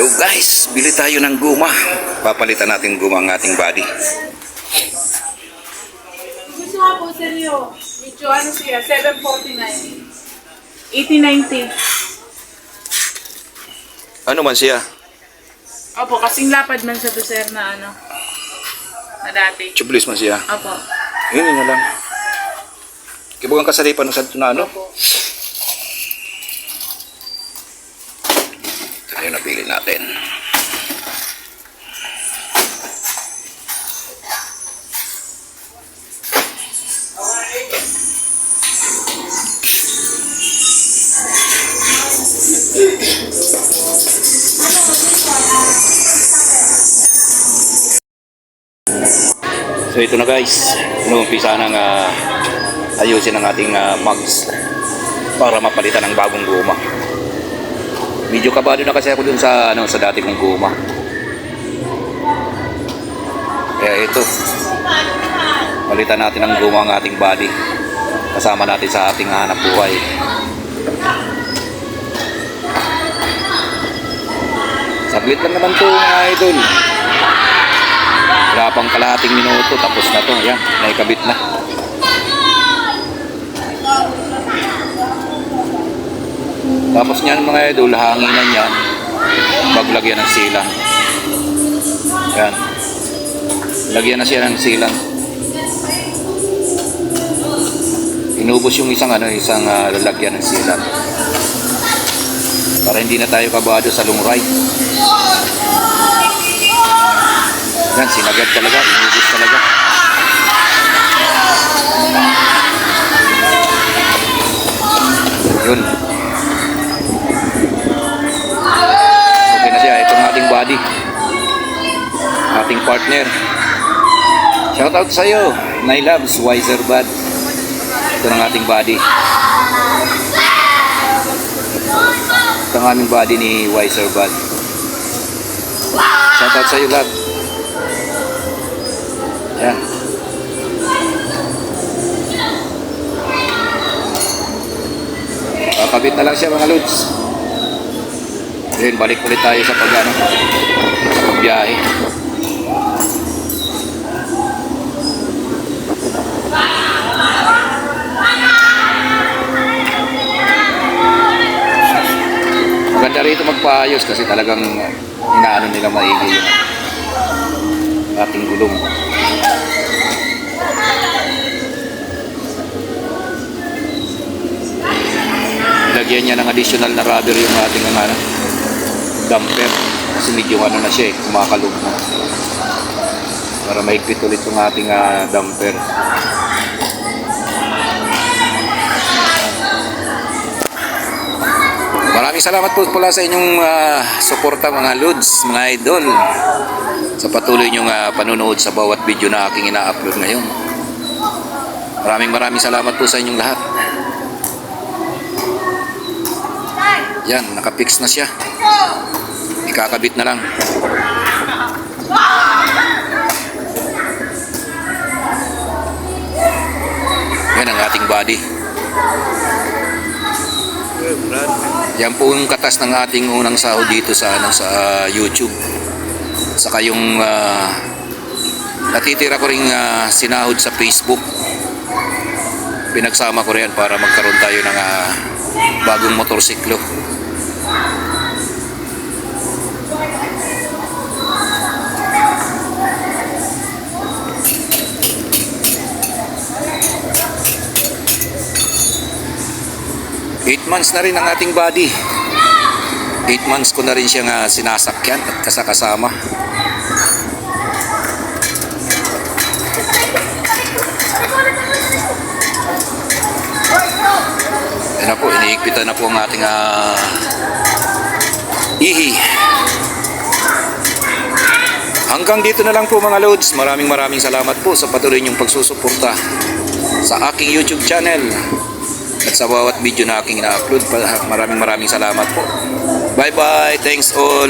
Hello guys, bili tayo ng guma. Papalitan natin guma ang ating body. Gusto nga po, seryo. Medyo ano siya, 749. 8090. Ano man siya? Opo, kasing lapad man sa to, sir, na ano. Na dati. Chublis man siya. Opo. Yun na lang. Kibugang kasalipan sa na ano? Opo. Ito na yung napili natin. So ito na guys, inuumpisa nang ayusin ang ating mugs para mapalitan ng bagong guma. Medyo kabado na kasi ako dun sa sa dati kong guma. Kaya ito, palitan natin ng guma ang ating body. Kasama natin sa ating hanap buhay. Saglit lang naman to mga idol. Wala pang kalahating minuto, tapos na to. Yan, naikabit na. Tapos niyan mga idol, hanginan yan. Baglagyan ng silang. Yan. Lagyan na siya ng silang. Inubos yung isang lalagyan ng silang. Para hindi na tayo kabado sa long ride. Yan, sinagad talaga, inubos talaga. Yun. Okay na siya, ito ang ating body. Ating partner. Shoutout sa iyo, My Loves, Wiser Bud. Ito ang ating body. Ito ang aming body ni Wiser Bud. Shoutout sa iyo, love. Yan. Kakabit na lang siya mga lods. Then balik ulit tayo sa pagbiyahe. Maganda rito magpaayos kasi talagang inaano nila maigi yung ating gulong. Lagyan niya ng additional na rubber yung ating damper kasi medyo na siya kumakalog na para maigpit ulit yung ating damper. Maraming salamat po pala sa inyong suporta mga lods, mga idol, sa patuloy nyong panunood sa bawat video na aking ina-upload ngayon. Maraming salamat po sa inyong lahat. Yan, nakapix na siya. Ikakabit na lang. Yan ang ating body. Yan po yung katas ng ating unang sahod dito sa YouTube. Saka yung natitira ko ring sinahod sa Facebook. Pinagsama ko rin para magkaroon tayo ng bagong motorsiklo. 8 months na rin ang ating body. 8 months ko na rin siyang sinasakyan at kasama. Yan na po, iniigpitan na po ang ating ihi. Hanggang dito na lang po mga loads. Maraming salamat po sa patuloy niyong pagsusuporta sa aking YouTube channel. At sa bawat video na aking ina-upload, maraming salamat po. Bye bye, thanks all.